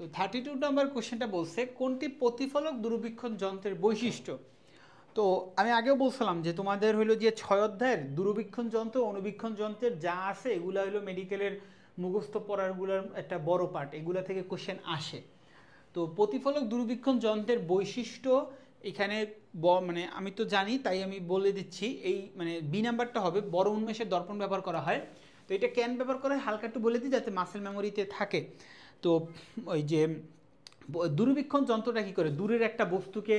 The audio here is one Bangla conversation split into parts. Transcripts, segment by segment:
তো 32 নম্বর কোশ্চেনটা বলছে কোনটি প্রতিফলক দূরবীক্ষণ যন্ত্রের বৈশিষ্ট্য। তো আমি আগেও বলছিলাম যে তোমাদের হলো যে 6 অধ্যায়ের দূরবীক্ষণ যন্ত্র অনুবীক্ষণ যন্ত্রের যা আছে এগুলো হলো মেডিকেলের মুখস্থ পড়ারগুলোর একটা বড় পার্ট, এগুলো থেকে কোশ্চেন আসে। তো প্রতিফলক দূরবীক্ষণ যন্ত্রের বৈশিষ্ট্য এখানে মানে আমি তো জানি তাই আমি বলে দিচ্ছি, এই মানে বি নাম্বারটা হবে বড় উন্মেষের দর্পণ ব্যবহার করা হয়। তো এটা কেন ব্যবহার করা হয় হালকা একটু বলে দিই যাতে মাসেল মেমোরিতে থাকে। তো ওই যে দূরবীক্ষণ যন্ত্রটা কী করে, দূরের একটা বস্তুকে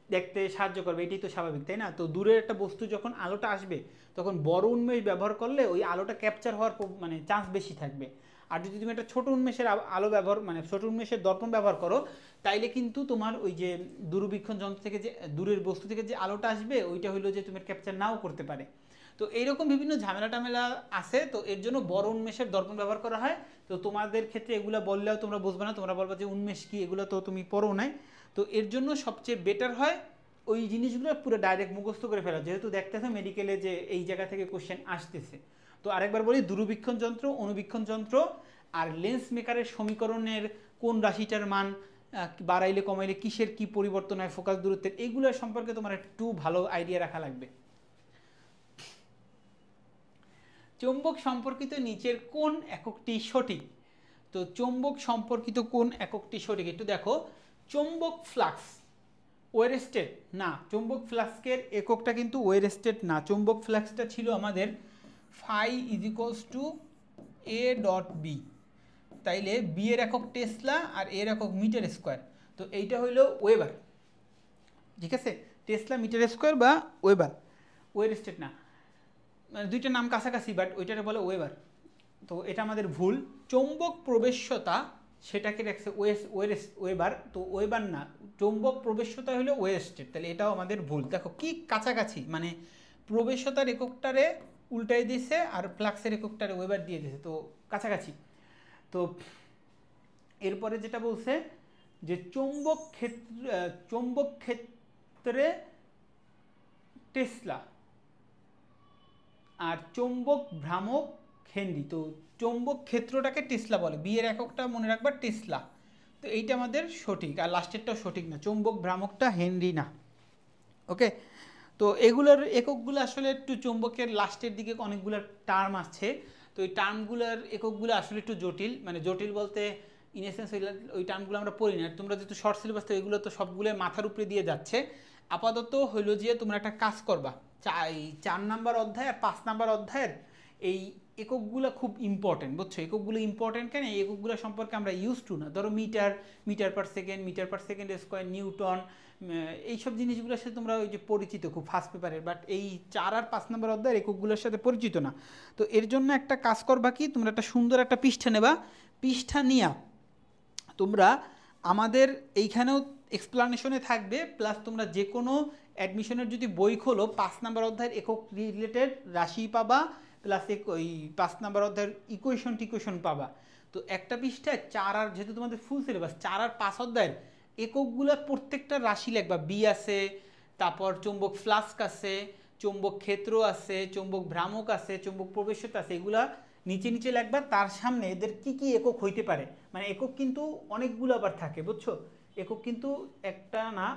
দেখতে সাহায্য করবে, এটাই তো স্বাভাবিক তাই না। তো দূরের একটা বস্তু যখন আলোটা আসবে তখন বড় উন্মেষ ব্যবহার করলে ওই আলোটা ক্যাপচার হওয়ার মানে চান্স বেশি থাকবে। আর যদি তুমি একটা ছোট উন্মেষের আলো ব্যবহার মানে ছোট উন্মেষের দর্পণ ব্যবহার করো তাইলে কিন্তু তোমার ওই যে দূরবীক্ষণ যন্ত্র থেকে যে দূরের বস্তু থেকে যে আলোটা আসবে ওইটা হলো যে তুমি ক্যাপচার নাও করতে পারে। তো এইরকম বিভিন্ন ঝামেলা টামেলা আছে, তো এর জন্য বড় উন্মেষের দর্পণ ব্যবহার করা হয়। তো তোমাদের ক্ষেত্রে এগুলো বললেও তোমরা বুঝবে না, তোমরা বলবে যে উন্মেষ কি, এগুলো তো তুমি পড়ো নাই। তো এর জন্য সবচেয়ে বেটার হয় ওই জিনিসগুলো পুরো ডাইরেক্ট মুখস্থ করে ফেলা, যেহেতু দেখতেছে মেডিকেলে যে এই জায়গা থেকে কোশ্চেন আসতেছে। তো আরেকবার বলি, দূরবীক্ষণ যন্ত্র অনুবীক্ষণ যন্ত্র আর লেন্স মেকারের সমীকরণের কোন রাশিটার মান বাড়াইলে কমাইলে কিসের কি পরিবর্তন হয় ফোকাস দূরত্বের, এইগুলোর সম্পর্কে তোমার একটু ভালো আইডিয়া রাখা লাগবে। চৌম্বক সম্পর্কিত নিচের কোন এককটি সঠিক। তো চৌম্বক সম্পর্কিত কোন এককটি সঠিক একটু দেখো। চৌম্বক ফ্লাক্স ওয়েরস্টেট না, চৌম্বক ফ্লাক্সের এককটা কিন্তু ওয়েরস্টেট না, চৌম্বক ফ্লাক্সটা ছিল আমাদের phi is equals to A dot B, তাইলে বি এর একক টেসলা আর এর একক মিটার স্কোয়ার। তো এইটা হইল ওয়েবার, ঠিক আছে, টেসলা মিটার স্কোয়ার বা ওয়েবার, ওয়েরস্টেট না, মানে দুইটা নাম কাছাকাছি বাট ওইটারে বলে ওয়েবার। তো এটা আমাদের ভুল। চৌম্বক প্রবেশ্যতা সেটাকে রাখছে ওয়েবার, তো ওয়েবার না, চৌম্বক প্রবেশ্যতা হলো ওয়েস্টেড, তাহলে এটাও আমাদের ভুল। দেখো কি কাছাকাছি, মানে প্রবেশ্যতার এককটারে উল্টাই দিয়েছে আর ফ্লাক্সের এককটারে ওয়েবার দিয়ে দিয়েছে, তো কাছাকাছি। তো এরপরে যেটা বলছে যে চৌম্বক ক্ষেত্রে টেসলা আর চৌম্বক ভ্রামক হেনরি। তো চৌম্বক ক্ষেত্রটাকে টেসলা বলে, বি এর এককটা মনে রাখবা টেসলা, তো এইটা আমাদের সঠিক, আর লাস্টেরটাও সঠিক না, চৌম্বক ভ্রামকটা হেনরি না। ওকে, তো এগুলোর এককগুলো আসলে একটু চৌম্বকের লাস্টের দিকে অনেকগুলো টার্ম আছে, তো ওই টার্মগুলোর এককগুলো আসলে একটু জটিল, মানে জটিল বলতে ইন এসেন্স ওই টার্মগুলো আমরা পড়ি না, তোমরা যেহেতু শর্ট সিলেবাস তো এগুলো তো সবগুলো মাথার উপরে দিয়ে যাচ্ছে। আপাতত হইলো যে তোমরা একটা কাজ করবা, 4 নাম্বার অধ্যায় আর 5 নাম্বার অধ্যায়ের এই এককগুলো খুব ইম্পর্টেন্ট, বুঝছো, এককগুলো ইম্পর্টেন্ট কেন, এই এককগুলো সম্পর্কে আমরা ইউজ টু না। ধরো metre, metre per second square, newton, এইসব জিনিসগুলোর সাথে তোমরা ওই যে পরিচিত খুব ফার্স্ট পেপারের, বাট এই 4 আর 5 নম্বর অধ্যায়ের এককগুলোর সাথে পরিচিত না। তো এর জন্য একটা কাজ করবা কি, তোমরা একটা সুন্দর একটা পৃষ্ঠা নেবা, পৃষ্ঠা নিয়া তোমরা আমাদের এইখানেও এক্সপ্লানেশনে থাকবে, প্লাস তোমরা যে কোনো অ্যাডমিশনের যদি বই খোলো 5 নাম্বার অধ্যায়ের একক রিলেটেড রাশি পাবা, প্লাস ওই 5 নাম্বার অধ্যায়ের ইকুয়েশন পাবা। তো একটা পৃষ্ঠায় 4 আর যেহেতু তোমাদের ফুল সিলেবাস 4 আর 5 অধ্যায়ের এককগুলো প্রত্যেকটা রাশি লিখবা, বি আছে, তারপর চৌম্বক ফ্লাস্ক আছে, চৌম্বক ক্ষেত্র আছে, চৌম্বক ভ্রামক আছে, চৌম্বক প্রবেশ্যতা আছে, এগুলা নিচে নিচে লিখবা, তার সামনে এদের কি কি একক হইতে পারে, মানে একক কিন্তু অনেকগুলো আবার থাকে, বুঝছো, একক কিন্তু একটা না,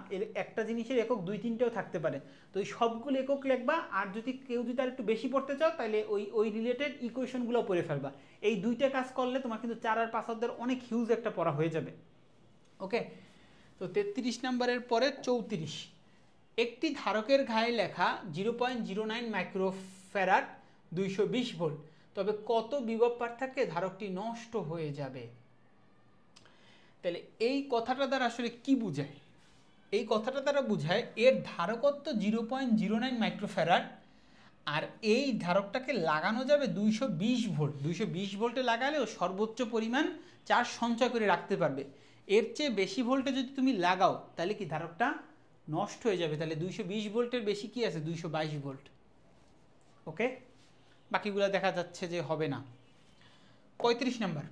একটা জিনিসের একক 2-3টাও থাকতে পারে। তো এই সবগুলো একক লিখবা, আর যদি কেউ যদি আর একটু বেশি পড়তে চাও তাহলে ওই রিলেটেড ইকুয়েশনগুলো পড়ে ফেলবা। এই দুইটা কাজ করলে তোমার কিন্তু 4 আর 5 অধ্যায়ের অনেক হিউজ একটা পড়া হয়ে যাবে। ওকে, তো 33 নম্বরের পরে 34, একটি ধারকের গায়ে লেখা 0.09 মাইক্রোফ্যারাড 220 ভোল্ট, তবে কত বিভব পার্থক্যে ধারকটি নষ্ট হয়ে যাবে। তাহলে এই কথাটা দ্বারা আসলে কি বোঝায়, এই কথাটা দ্বারা বোঝায় এর ধারকত্ব 0.09 মাইক্রোফ্যারাড, আর এই ধারকটাকে লাগানো যাবে 220 ভোল্ট, 220 ভোল্টে লাগালেও সর্বোচ্চ পরিমাণ চার্জ সঞ্চয় করে রাখতে পারবে। এর চেয়ে বেশি ভোল্টে যদি তুমি লাগাও তাহলে কি ধারকটা নষ্ট হয়ে যাবে, তাহলে 220 ভোল্টের বেশি কি আছে 222 ভোল্ট। ওকে, বাকিগুলো দেখা যাচ্ছে যে হবে না। 35 নম্বর,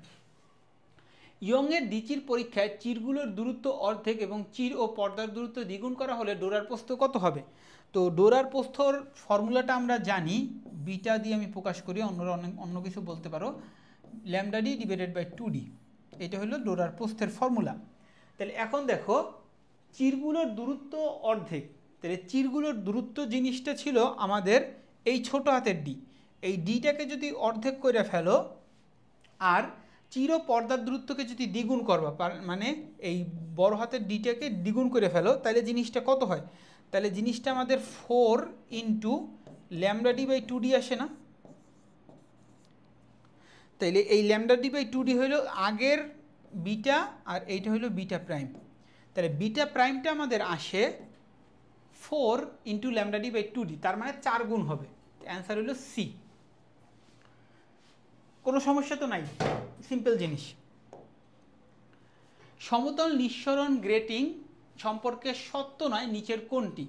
ইয়ংয়ের দ্বিচির পরীক্ষায় চিরগুলোর দূরত্ব অর্ধেক এবং চির ও পর্দার দূরত্ব দ্বিগুণ করা হলে ডোরার প্রস্থ কত হবে। তো ডোরার প্রস্থর ফর্মুলাটা আমরা জানি, বিটা দিয়ে আমি প্রকাশ করি, অন্যরা অন্য কিছু বলতে পারো, lambda D divided by 2d। এটা হলো ডোরার প্রস্থের ফর্মুলা। তাহলে এখন দেখো চিরগুলোর দূরত্ব অর্ধেক, তাহলে চিরগুলোর দূরত্ব জিনিসটা ছিল আমাদের এই ছোট হাতের ডি, এই ডিটাকে যদি অর্ধেক করে ফেলো আর চির পর্দার দূরত্বকে যদি দ্বিগুণ করবা, মানে এই বড় হাতের ডিটাকে দ্বিগুণ করে ফেলো, তাহলে জিনিসটা কত হয়? তাহলে জিনিসটা আমাদের 4 into lambda D by 2d আসে না? তাইলে এই ল্যামডা ডি বাই 2d হইল আগের বিটা আর এইটা হইল বিটা প্রাইম। তাহলে বিটা প্রাইমটা আমাদের আসে 4 into lambda D by 2d, তার মানে 4 গুণ হবে। অ্যান্সার হইল সি। কোনো সমস্যা তো নাই, সিম্পল জিনিস। সমতল নিঃসরণ গ্রেটিং সম্পর্কে সত্য নয় নিচের কোনটি?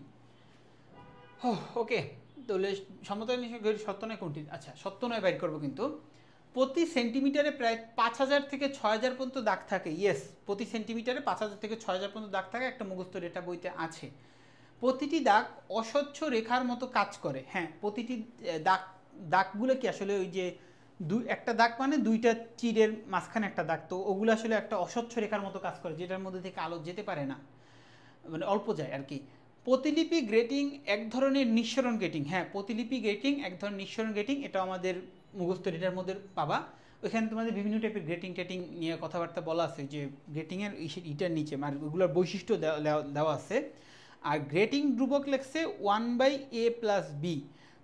ওকে, তাহলে সমতল নিঃসরণ গ্রেটিং সত্য নয় কোনটি? আচ্ছা, সত্য নয় বাইর করবো। কিন্তু প্রতি সেন্টিমিটারে প্রায় 5000 থেকে 6000 পর্যন্ত দাগ থাকে। ইয়েস, প্রতি সেন্টিমিটারে 5000 থেকে 6000 পর্যন্ত দাগ থাকে, একটা মুখস্থ ডেটা বইতে আছে। প্রতিটি দাগ অস্বচ্ছ রেখার মতো কাজ করে। হ্যাঁ, প্রতিটি দাগগুলো কি আসলে ওই যে একটা দাগ মানে দুইটা চিরের মাঝখানে একটা দাগ, তো ওগুলো আসলে একটা অস্বচ্ছ রেখার মতো কাজ করে, যেটার মধ্যে থেকে আলো যেতে পারে না, মানে অল্প যায় আর কি। প্রতিলিপি গ্রেটিং এক ধরনের নিঃসরণ গ্রেটিং। হ্যাঁ, প্রতিলিপি গ্রেটিং এক ধরনের নিঃসরণ গ্রেটিং, এটা আমাদের মুখস্থ ডেটার মধ্যে পাবা। ওইখানে তোমাদের বিভিন্ন টাইপের গ্রেটিং টেটিং নিয়ে কথাবার্তা বলা আছে, যে গ্রেটিংয়ের ইটার নিচে মানে ওইগুলোর বৈশিষ্ট্য দেওয়া আছে। আর গ্রেটিং ধ্রুবক লেখছে 1/a+b।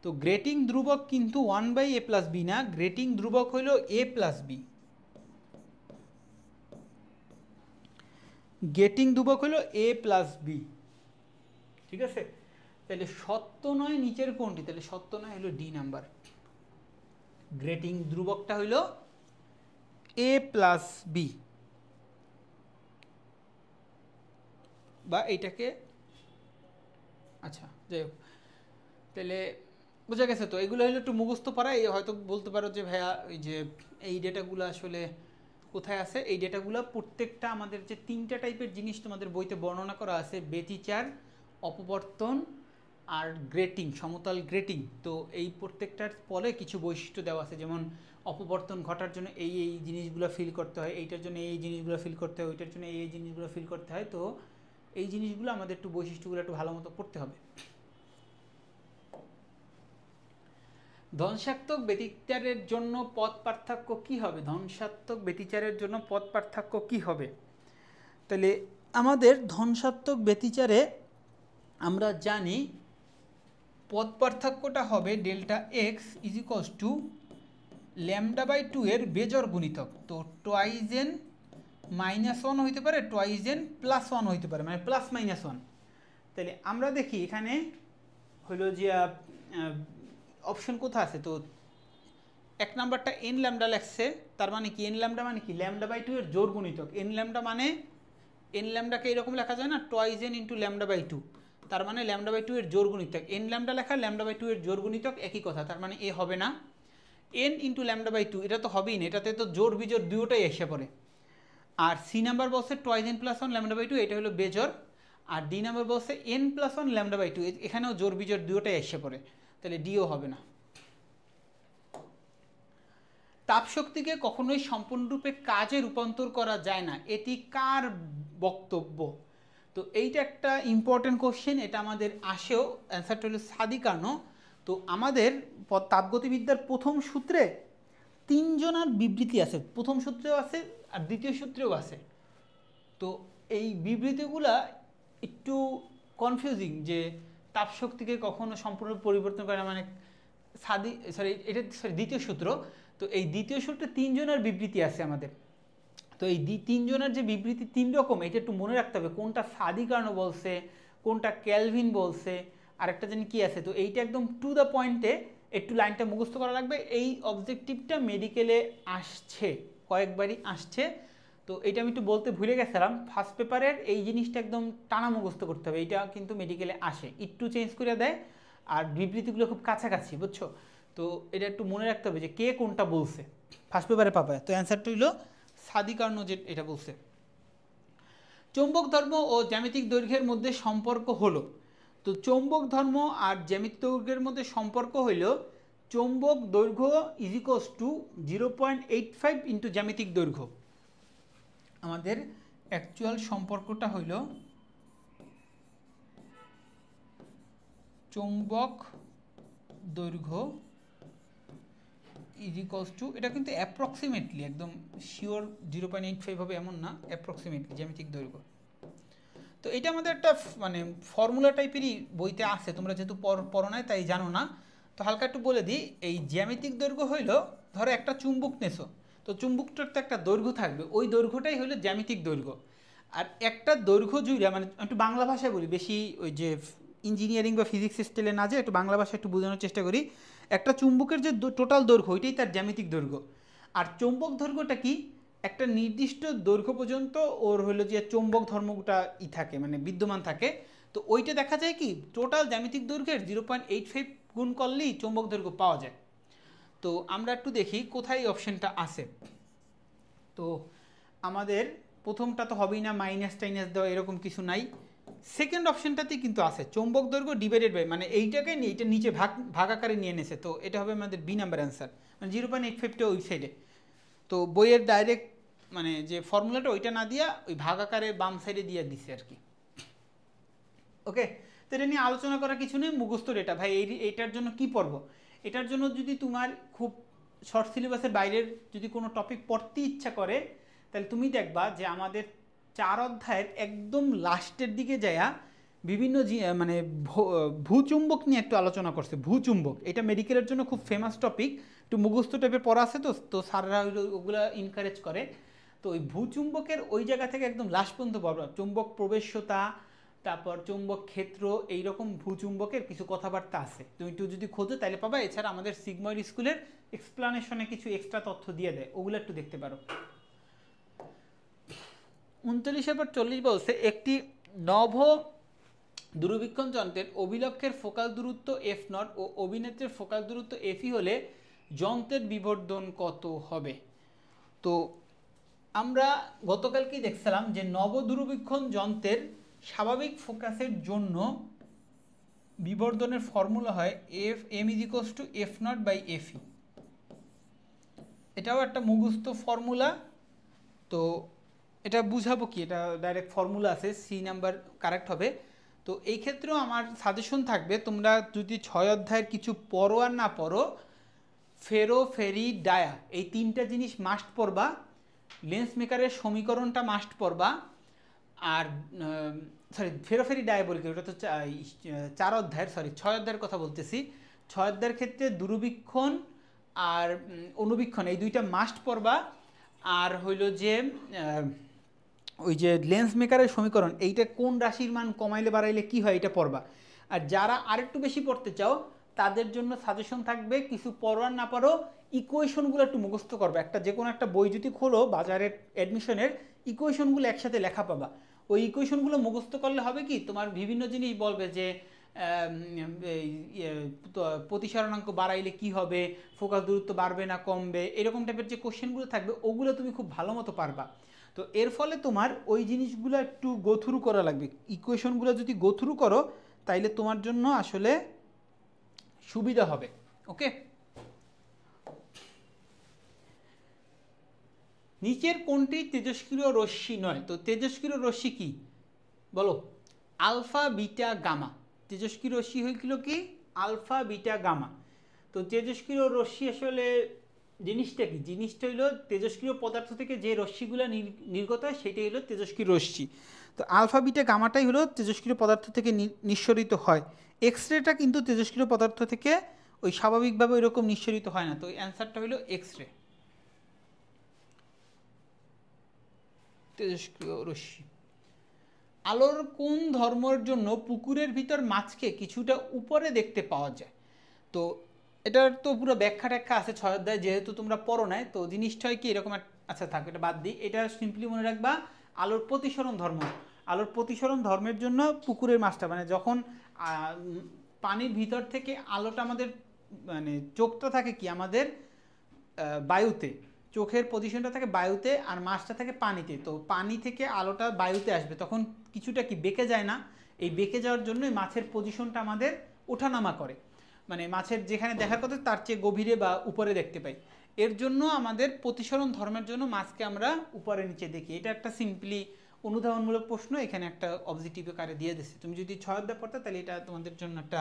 তো গ্রেটিং ধ্রুবক কিন্তু 1/a+b না, গ্রেটিং ধ্রুবক হইল a+b। গ্রেটিং ধ্রুবক হইল a+b, ঠিক আছে? তাহলে সত্য নয় নিচের কোনটি? তাহলে সত্য নয় হলো ডি নাম্বার। গ্রেটিং ধ্রুবকটা হইল a+b, বা এইটাকে, আচ্ছা যাই হোক, তাহলে বোঝা গেছে তো। এগুলো হলো একটু মুখস্থ পারা। এই হয়তো বলতে পারো যে ভাইয়া ওই যে এই ডেটাগুলো আসলে কোথায় আছে? এই ডেটাগুলো প্রত্যেকটা আমাদের যে 3টা টাইপের জিনিস তোমাদের বইতে বর্ণনা করা আছে, ব্যতিচার, অপবর্তন আর গ্রেটিং, সমতল গ্রেটিং। তো এই প্রত্যেকটার ফলে কিছু বৈশিষ্ট্য দেওয়া আছে, যেমন অপবর্তন ঘটার জন্য এই এই জিনিসগুলো ফিল করতে হয়, এইটার জন্য এই জিনিসগুলো ফিল করতে হয়, ওইটার জন্য এই জিনিসগুলো ফিল করতে হয়। তো এই জিনিসগুলো আমাদের একটু বৈশিষ্ট্যগুলো একটু ভালো মতো পড়তে হবে। ধ্বংসাত্মক ব্যতিচারের জন্য পথ পার্থক্য কি হবে? ধ্বংসাত্মক ব্যতিচারের জন্য পথ পার্থক্য কি হবে? তাহলে আমাদের ধ্বংসাত্মক ব্যতিচারে আমরা জানি পথ পার্থক্যটা হবে delta x is equals to λ/2 এর বেজোর গুণিতক। তো টুয়াইজেন -1 হইতে পারে, টুয়াইজেন +1 হইতে পারে, মানে +-1। তাহলে আমরা দেখি এখানে হইল যে অপশন কোথায় আছে। তো এক নাম্বারটা n ল্যামডা লেখছে, তার মানে কি n ল্যামডা মানে কি λ/2 এর জোর গুণিতক। n ল্যামডা মানে n ল্যামডাকে এরকম লেখা যায় না, টুয়াইজেন ইন্টু λ/2, তার মানে λ/2 এর জোর গুণিতক। n ল্যামডা লেখা λ/2 এর জোর গুণিতক একই কথা, তার মানে এ হবে না। n ইন্টু λ/2 এটা তো হবেই না, এটাতে তো জোর বিজোর দুটোটাই এসে পড়ে। আর সি নাম্বার বলছে টুয়াইজেন +1 λ/2, এটা হলো বেজোর। আর ডি নাম্বার বলছে n+1 λ/2, এখানেও জোর বিজোর দুটোটাই এসে পড়ে, তাহলে ডিও হবে না। তাপশক্তিকে কখনোই সম্পূর্ণরূপে কাজে রূপান্তর করা যায় না, এটি কার বক্তব্য? তো এইটা একটা ইম্পর্টেন্ট কোশ্চেন, এটা আমাদের আসেও। অ্যান্সারটা হলো সাদি কার্নো। তো আমাদের তাপগতিবিদ্যার প্রথম সূত্রে 3 জনার বিবৃতি আছে, প্রথম সূত্রেও আছে আর দ্বিতীয় সূত্রেও আছে। তো এই বিবৃতিগুলা একটু কনফিউজিং, যে তাপশক্তিকে কখনো সম্পূর্ণ পরিবর্তন করে না, মানে দ্বিতীয় সূত্র। তো এই দ্বিতীয় সূত্রে 3 জনের বিবৃতি আছে আমাদের। তো এই 3 জনের যে বিবৃতি 3 রকম, এটা একটু মনে রাখতে হবে, কোনটা সাদি কার্নো বলছে, কোনটা ক্যালভিন বলছে, আর একটা জানি কি আছে। তো এইটা একদম টু দ্য পয়েন্টে একটু লাইনটা মুখস্থ করা লাগবে। এই অবজেক্টিভটা মেডিকেলে আসছে, কয়েকবারই আসছে। তো এটা আমি একটু বলতে ভুলে গেছিলাম, ফার্স্ট পেপারের এই জিনিসটা একদম টানা মুখস্থ করতে হবে, এইটা কিন্তু মেডিকেলে আসে, একটু চেঞ্জ করে দেয় আর বিবৃতিগুলো খুব কাছাকাছি, বুঝছো? তো এটা একটু মনে রাখতে হবে যে কে কোনটা বলছে, ফার্স্ট পেপারে পাবে। তো অ্যান্সারটা হইল সাদি কার্নো যে এটা বলছে। চৌম্বক ধর্ম ও জ্যামিতিক দৈর্ঘ্যের মধ্যে সম্পর্ক হলো। তো চৌম্বক ধর্ম আর জ্যামিতিক দৈর্ঘ্যের মধ্যে সম্পর্ক হইল চৌম্বক দৈর্ঘ্য ইজ ইকুয়ালস টু 0.85 ইন্টু জ্যামিতিক দৈর্ঘ্য। আমাদের অ্যাকচুয়াল সম্পর্কটা হইল চৌম্বক দৈর্ঘ্য ইজিকলস টু, এটা কিন্তু অ্যাপ্রক্সিমেটলি, একদম শিওর 0.85 হবে এমন না, অ্যাপ্রক্সিমেটলি জ্যামিতিক দৈর্ঘ্য। তো এটা আমাদের একটা মানে ফর্মুলা টাইপেরই বইতে আছে, তোমরা যেহেতু পড়ো নাই তাই জানো না, তো হালকা একটু বলে দিই। এই জ্যামিতিক দৈর্ঘ্য হইল, ধরো একটা চুম্বক নেছো, তো চুম্বকটার তো একটা দৈর্ঘ্য থাকবে, ওই দৈর্ঘ্যটাই হলো জ্যামিতিক দৈর্ঘ্য। আর একটা দৈর্ঘ্য জুড়ে, মানে একটু বাংলা ভাষায় বলি, বেশি ওই যে ইঞ্জিনিয়ারিং বা ফিজিক্স স্টাইলে না, যে একটু বাংলা ভাষায় একটু বোঝানোর চেষ্টা করি। একটা চুম্বকের যে টোটাল দৈর্ঘ্য, ওইটাই তার জ্যামিতিক দৈর্ঘ্য। আর চৌম্বক দৈর্ঘ্যটা কি, একটা নির্দিষ্ট দৈর্ঘ্য পর্যন্ত ওর হলো যে চৌম্বক ধর্মটা থাকে, মানে বিদ্যমান থাকে। তো ওইটা দেখা যায় কি, টোটাল জ্যামিতিক দৈর্ঘ্যের 0.85 গুণ করলেই চৌম্বক দৈর্ঘ্য পাওয়া যায়। তো আমরা একটু দেখি কোথায় এই অপশনটা আছে। তো আমাদের প্রথমটা তো হবেই না, মাইনাস টাইনাস দেওয়া এরকম কিছু নাই। সেকেন্ড অপশনটাতেই কিন্তু আছে চৌম্বক দৈর্ঘ্য ডিভাইডেড বাই, মানে এইটাকে নিয়ে এটা নিচে ভাগ আকারে নিয়ে এনেছে, তো এটা হবে আমাদের বি নাম্বার অ্যান্সার, মানে 0.85টা ওই সাইডে। তো বইয়ের ডাইরেক্ট মানে যে ফর্মুলাটা ওইটা না দিয়া ওই ভাগ আকারে বাম সাইডে দিয়ে দিছে আর কি। ওকে, তো এটা নিয়ে আলোচনা করার কিছু নেই, মুখস্থ এটা ভাই। এইটার জন্য কি পড়ব, এটার জন্য যদি তোমার খুব শর্ট সিলেবাসের বাইরের যদি কোনো টপিক পড়তে ইচ্ছা করে, তাহলে তুমি দেখবা যে আমাদের 4 অধ্যায়ের একদম লাস্টের দিকে যায়া বিভিন্ন মানে ভূচুম্বক নিয়ে একটু আলোচনা করছে। ভূচুম্বক এটা মেডিকেলের জন্য খুব ফেমাস টপিক, একটু মুখস্থ টাইপের পড়া আছে, তো স্যাররা ওগুলো ইনকারেজ করে। তো ওই ভূচুম্বকের ওই জায়গা থেকে একদম লাস্ট পর্যন্ত পড়বা, চুম্বক প্রবেশ্যতা, তারপর চুম্বক ক্ষেত্র, এইরকম ভূচুম্বকের কিছু কথাবার্তা আছে, তুমি একটু যদি খোঁজো তাহলে পাবা। এছাড়া আমাদের সিগময়েড স্কুলের এক্সপ্লানেশনে কিছু এক্সট্রা তথ্য দিয়ে দেয়, ওগুলো একটু দেখতে পারো। 39/40 বলছে, একটি নভ দূরবীক্ষণ যন্ত্রের অভিলক্ষের ফোকাল দূরত্ব f0 ও অভিনেত্রের ফোকাল দূরত্ব fE হলে যন্ত্রের বিবর্ধন কত হবে। তো আমরা গতকালকেই দেখছিলাম যে নব দূরবীক্ষণ যন্ত্রের স্বাভাবিক ফোকাসের জন্য বিবর্ধনের ফর্মুলা হয় m=f0/fe। এটাও একটা মুখস্থ ফর্মুলা। তো এটা বুঝাবো কি, এটা ডাইরেক্ট ফর্মুলা আছে, সি নাম্বার কারেক্ট হবে। তো এই ক্ষেত্রেও আমার সাজেশন থাকবে, তোমরা যদি 6 অধ্যায়ের কিছু পড়ো আর না পড়ো, ফেরো ফেরি ডায়া এই 3টা জিনিস মাস্ট পড়বা, লেন্স মেকারের সমীকরণটা মাস্ট পড়বা। আর সরি, ফেরোফেরি ডায়া বলি, ওটা তো 4 অধ্যায়ের, সরি 6 অধ্যায়ের কথা বলতেছি। 6 অধ্যায়ের ক্ষেত্রে দূরবীক্ষণ আর অনুবীক্ষণ এই দুইটা মাস্ট পড়বা। আর হইল যে ওই যে লেন্স মেকারের সমীকরণ, এইটা কোন রাশির মান কমাইলে বাড়াইলে কি হয়, এটা পড়বা। আর যারা আরেকটু বেশি পড়তে চাও তাদের জন্য সাজেশন থাকবে, কিছু পড়ো আর না পড়ো ইকুয়েশনগুলো একটু মুখস্থ করবে। একটা যে কোনো একটা বই যদি খোলো বাজারের অ্যাডমিশনের, ইকুয়েশনগুলো একসাথে লেখা পাবা। ওই ইকুয়েশনগুলো মুখস্থ করলে হবে কি, তোমার বিভিন্ন জিনিস বলবে যে প্রতিসরণাঙ্ক বাড়াইলে কি হবে, ফোকাস দূরত্ব বাড়বে না কমবে, এরকম টাইপের যে কোশ্চেনগুলো থাকবে ওগুলো তুমি খুব ভালো মতো পারবা। তো এর ফলে তোমার ওই জিনিসগুলো একটু গোথ্রু করা লাগবে। ইকুয়েশনগুলো যদি গোথ্রু করো তাইলে তোমার জন্য আসলে সুবিধা হবে। ওকে, নিচের কোনটি তেজস্ক্রিয় রশ্মি নয়। তো তেজস্ক্রিয় রশ্মি কি বলো, আলফা বিটা গামা। তেজস্ক্রিয় রশ্মি হয়েছিল কি, আলফা বিটা গামা। তো তেজস্ক্রিয় রশ্মি আসলে জিনিসটা কি, জিনিসটা হইলো তেজস্ক্রিয় পদার্থ থেকে যে রশ্মিগুলো নির্গত হয় সেটাই হলো তেজস্ক্রিয় রশ্মি। তো আলফা বিটা গামাটাই হলো তেজস্ক্রিয় পদার্থ থেকে নিঃসরিত হয়। এক্স রেটা কিন্তু তেজস্ক্রিয় পদার্থ থেকে ওই স্বাভাবিকভাবে এরকম নিঃসরিত হয় না। তো অ্যান্সারটা হলো এক্স রে, তেজস্ক্রিয় রশ্মি। আলোর কোন ধর্মের জন্য পুকুরের ভিতর মাছকে কিছুটা উপরে দেখতে পাওয়া যায়। তো এটার তো পুরো ব্যাখ্যা ট্যাখ্যা আছে 6 অধ্যায়, যেহেতু তোমরা পড়ো নাই তো জিনিসটা হয় কি এরকম। আচ্ছা থাক, এটা বাদ দিই, এটা সিম্পলি মনে রাখবা আলোর প্রতিসরণ ধর্ম। আলোর প্রতিসরণ ধর্মের জন্য পুকুরের মাছটা, মানে যখন পানির ভিতর থেকে আলোটা আমাদের মানে চোখটা থাকে কি আমাদের বায়ুতে, চোখের পজিশনটা থাকে বায়ুতে আর মাছটা থাকে পানিতে। তো পানি থেকে আলোটা বায়ুতে আসবে তখন কিছুটা কি বেঁকে যায় না, এই বেঁকে যাওয়ার জন্যই মাছের পজিশনটা আমাদের ওঠানামা করে, মানে মাছের যেখানে দেখার কথা তার চেয়ে গভীরে বা উপরে দেখতে পাই। এর জন্য আমাদের প্রতিসরণ ধর্মের জন্য মাছকে আমরা উপরে নিচে দেখি। এটা একটা সিম্পলি অনুধাবনমূলক প্রশ্ন, এখানে একটা অবজেক্টিভ আকারে দিয়ে দিচ্ছে। তুমি যদি 6 অধ্যায় পড়তে তাহলে এটা তোমাদের জন্য একটা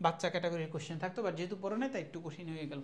বাচ্চা ক্যাটাগরির কোশ্চেন থাকতো, বাট যেহেতু পড়ো না তাই একটু কঠিন হয়ে গেল।